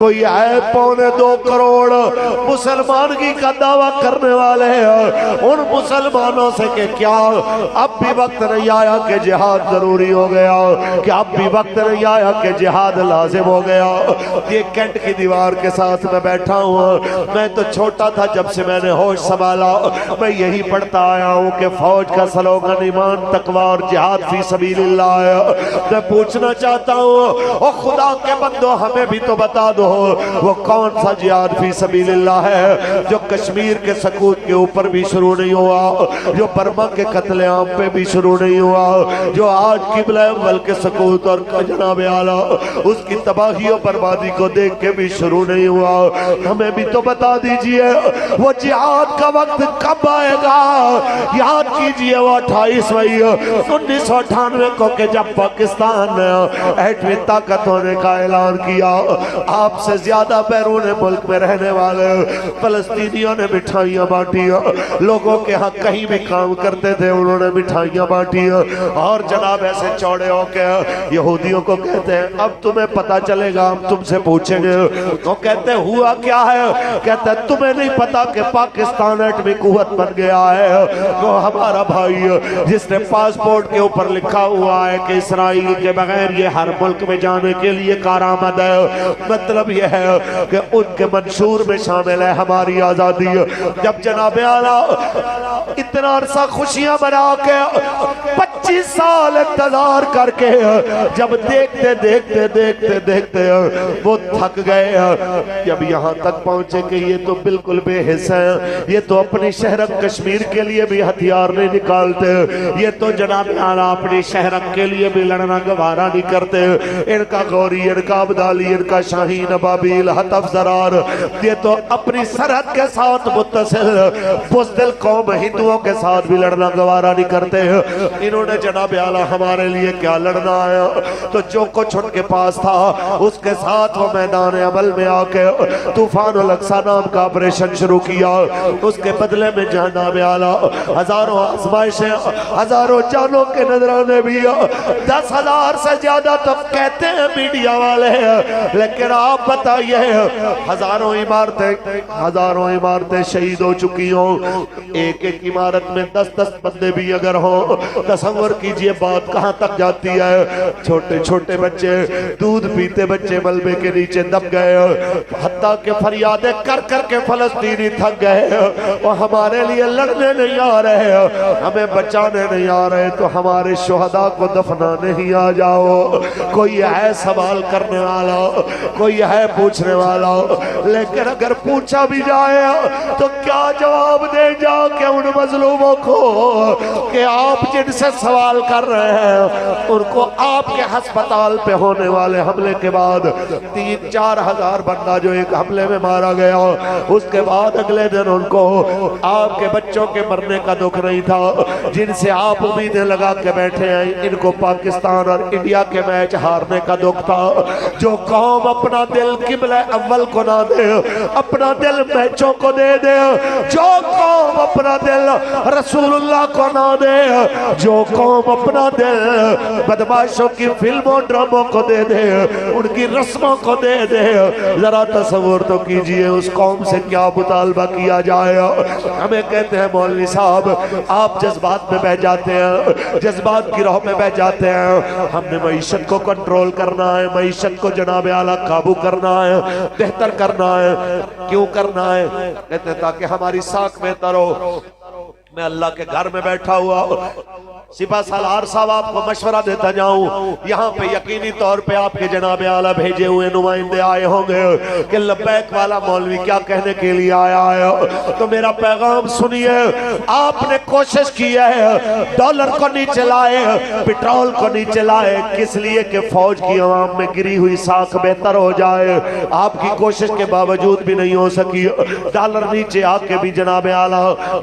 کوئی ہے 2.25 کروڑ مسلمان کی کا دعویٰ کرنے والے ہیں ان مسلمانوں سے کہ کیا اب بھی وقت نہیں آیا کہ جہاد ضروری ہو گیا، کہ اب بھی وقت نہیں آیا کہ جہاد لازم ہو گیا۔ یہ کینٹ کی دیوار کے ساتھ میں بیٹھا ہوں، میں تو چھوٹا تھا جب سے میں نے ہوش سنبھالا میں یہی پڑھتا آیا ہوں کہ فوج کا سلوگن ایمان تقوی اور جہاد فی سبیل اللہ ہے۔ میں پوچھنا چاہتا ہوں او خدا کے بندو ہمیں بھی تو بتا دو وہ کون سا جہاد فی سبیل اللہ ہے جو کشمیر کے سکوت کے اوپر بھی شروع نہیں ہوا، جو برما کے قتل عام پہ بھی شروع نہیں ہوا، جو آج قبلہ اول کے سکوت اور جناب اعلیٰ اس کی تباہی و بربادی کو دیکھ کے بھی شروع نہیں ہوا۔ ہمیں بھی تو بتا دیجئے وہ جہاد کا وقت کب آئے گا؟ یاد کیجئے وہ 28 مئی 1998 کو کہ جب پاکستان نے ایٹمی طاقت ہونے کا اعلان کیا، آپ سے زیادہ بیرون ملک میں رہنے والے فلسطینیوں نے مٹھائیاں بانٹی، لوگوں کے ہاں کہیں بھی کام کرتے تھے انہوں نے مٹھائیاں بانٹی، اور جناب ایسے چوڑے ہو کے یہودیوں کو کہتے ہیں اب تمہیں پتا چلے گا ہم تم سے پوچھیں گے۔ وہ کہتے ہیں ہوا کیا ہے؟ کہتے ہیں تمہیں نہیں پتا کہ پاکستان ایٹمی قوت بن گیا ہے۔ وہ ہمارا بھائی جس نے پاسپورٹ کے اوپر لکھا ہوا ہے کہ اسرائیل کے بغیر یہ ہر ملک میں جانے کے لیے کارآمد ہے، مطلب یہ ہے کہ ان کے منشور میں شامل ہے ہماری آزادی۔ جب جناب اعلیٰ اتنا عرصہ خوشیاں بنا کے 25 سال انتظار کر کے جب دیکھتے دیکھتے دیکھتے دیکھتے وہ تھک گئے، جب یہاں تک پہنچے کہ یہ تو بالکل بے حس ہیں، یہ تو اپنی شہرک کشمیر کے لیے بھی ہتھیار نہیں نکالتے، یہ تو جناب اعلیٰ اپنی شہرک کے لیے بھی لڑنا گوارا نہیں کرتے، ان کا غوری، ان کا عبدالی، ان کا شاہین ابابیل، حطف زرار، یہ تو اپنی سرحد کے ساتھ متصل بزدل قوم ہندوؤں کے ساتھ بھی لڑنا گوارا نہیں کرتے۔ انہوں نے جناب اعلیٰ ہمارے لیے کیا لڑنا آیا؟ تو جو کچھ ان کے پاس تھا اس کے ساتھ وہ میدان عمل میں آ کے طوفان الاقصی نام کا آپریشن شروع کیا۔ اس کے بدلے میں جناب اعلیٰ ہزاروں آزمائشیں، ہزاروں جانوں کے نذرانے بھی، 10,000 سے زیادہ تو کہتے ہیں میڈیا والے، لیکن آپ بتائیے ہزاروں عمارتیں شہید ہو چکی ہوں، ایک ایک عمارت میں 10 بندے بھی اگر ہوں، تصور کیجئے بات کہاں تک جاتی ہے۔ چھوٹے چھوٹے بچے، دودھ پیتے بچے ملبے کے نیچے دب گئے، حتیٰ کہ فریادیں کر کر کے فلسطینی تھک گئے، وہ ہمارے لیے لڑنے نہیں آ رہے، ہمیں بچانے نہیں آ رہے، تو ہمارے شہداء کو دفنانے ہی آ جاؤ۔ کوئی ہے سوال کرنے والا، کوئی ہے پوچھنے والا، لیکن اگر پوچھا بھی جائے تو کیا جواب دے جا کہ ان مظلوموں کو کہ آپ جن سے سوال کر رہے ہیں ان کو آپ کے ہسپتال پہ ہونے والے حملے کے بعد 3-4 ہزار بندہ جو ایک حملے میں مارا گیا، اس کے بعد اگلے دن ان کو آپ کے بچوں کے مرنے کا دکھ نہیں تھا جن سے آپ امیدیں لگا کے بیٹھے ہیں، ان کو پاکستان اور انڈیا کے میچ ہارنے کا دکھ تھا۔ جو قوم اپنا دل قبلہ اول کو نہ دے، اپنا دل میچوں کو دے دے، جو قوم اپنا دل رسول اللہ کو نہ دے، جو قوم اپنا دل بدماشوں کی فلموں ڈراموں کو دے دے، ان کی رسموں کو دے دے، ذرا تصور تو کیجئے اس قوم سے کیا مطالبہ کیا جائے۔ ہمیں کہتے ہیں مولوی صاحب آپ جذبات میں بہ جاتے ہیں، جذبات کی راہ میں بہ جاتے ہیں، ہم نے معیشت کو کنٹرول کرنا ہے، معیشت کو جناب اعلیٰ قابو کرنا ہے، بہتر کرنا ہے۔ کیوں کرنا ہے؟ کہتے ہیں تاکہ ہماری ساکھ بہتر ہو۔ میں اللہ کے گھر میں بیٹھا ہوا سپاہ سالار صاحب آپ کو مشورہ دیتا جاؤں، یہاں پہ یقینی طور پہ آپ کے جناب اعلیٰ بھیجے ہوئے نمائندے آئے ہوں گے کہ لبیک والا مولوی کیا کہنے کے لیے آیا ہے، تو میرا پیغام سنیے۔ آپ نے کوشش کی ہے ڈالر کو نیچے لائے، پیٹرول کو نیچے لائے، کس لیے کہ فوج کی عوام میں گری ہوئی ساکھ بہتر ہو جائے۔ آپ کی کوشش کے باوجود بھی نہیں ہو سکی، ڈالر نیچے آ کے بھی جناب اعلیٰ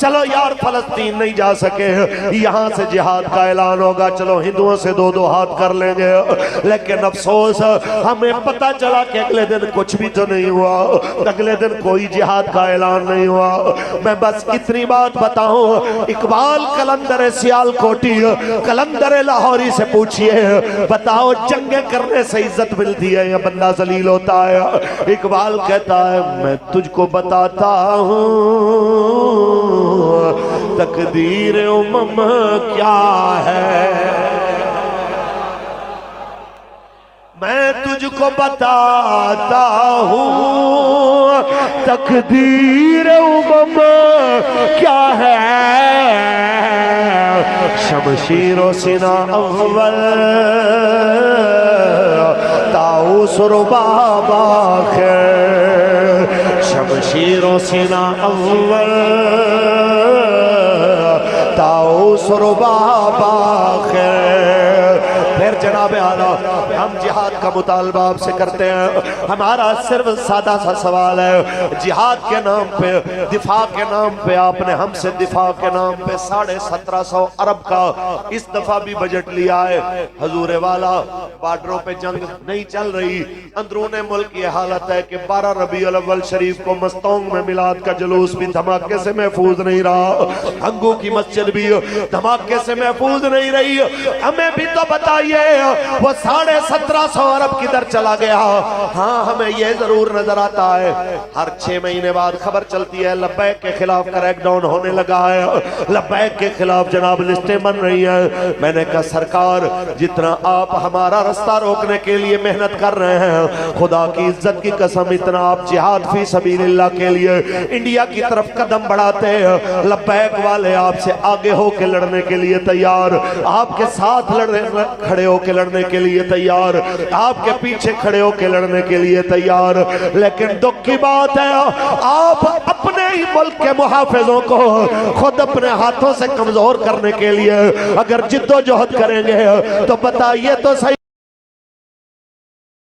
چلو یار فلسطین نہیں جا سکے، یہاں سے جہاد کا اعلان ہوگا، چلو ہندوؤں سے دو دو ہاتھ کر لیں گے۔ لیکن افسوس ہمیں پتہ چلا کہ اگلے دن کچھ بھی تو نہیں ہوا، اگلے دن کوئی جہاد کا اعلان نہیں ہوا۔ میں بس اتنی بات بتاؤں، اقبال قلندر سیالکوٹی قلندر لاہوری سے پوچھئے، بتاؤ جنگیں کرنے سے عزت ملتی ہے یا بندہ ذلیل ہوتا ہے؟ اقبال کہتا ہے میں تجھ کو بتاتا ہوں تقدیر امم کیا ہے، میں تجھ کو بتاتا ہوں تقدیر امم کیا ہے، شمشیر و سینہ اول طاؤس رباب آخر، شمشیر و سینہ اول طاؤس رباب آخر۔ پھر جناب اعلیٰ ہم جہاد کا مطالبہ آپ سے کرتے ہیں، ہمارا صرف سادہ سا سوال ہے، جہاد کے نام پہ، دفاع کے نام پہ آپ نے ہم سے دفاع کے نام پہ 1750 ارب کا اس دفعہ بھی بجٹ لیا ہے۔ حضور والا بارڈروں پہ جنگ نہیں چل رہی، اندرون ملک یہ حالت ہے کہ 12 ربیع الاول شریف کو مستونگ میں میلاد کا جلوس بھی دھماکے سے محفوظ نہیں رہا، ہنگو کی مسجد بھی دھماکے سے محفوظ نہیں رہی۔ ہمیں بھی تو بتائیے وہ 1750 ارب کدھر چلا گیا؟ ہاں ہمیں یہ ضرور نظر آتا ہے ہر 6 مہینے بعد خبر چلتی ہے لبیک کے خلاف کریک ڈاؤن ہونے لگا ہے، لبیک کے خلاف جناب لسٹیں بن رہی ہیں۔ میں نے کہا سرکار جتنا آپ ہمارا رستہ روکنے کے لیے محنت کر رہے ہیں، خدا کی عزت کی قسم اتنا آپ جہاد فی سبیل اللہ کے لیے انڈیا کی طرف قدم بڑھاتے ہیں، لبیک والے آپ سے آگے ہو کے لڑنے کے لیے تیار، آپ کے ساتھ کھڑے ہو کے لڑنے کے لیے تیار، آپ کے پیچھے کھڑے ہو کے لڑنے کے لیے تیار، لیکن دکھ کی بات ہے آپ اپنے ہی ملک کے محافظوں کو خود اپنے ہاتھوں سے کمزور کرنے کے لیے اگر جد و جہد کریں گے تو بتائیے تو صحیح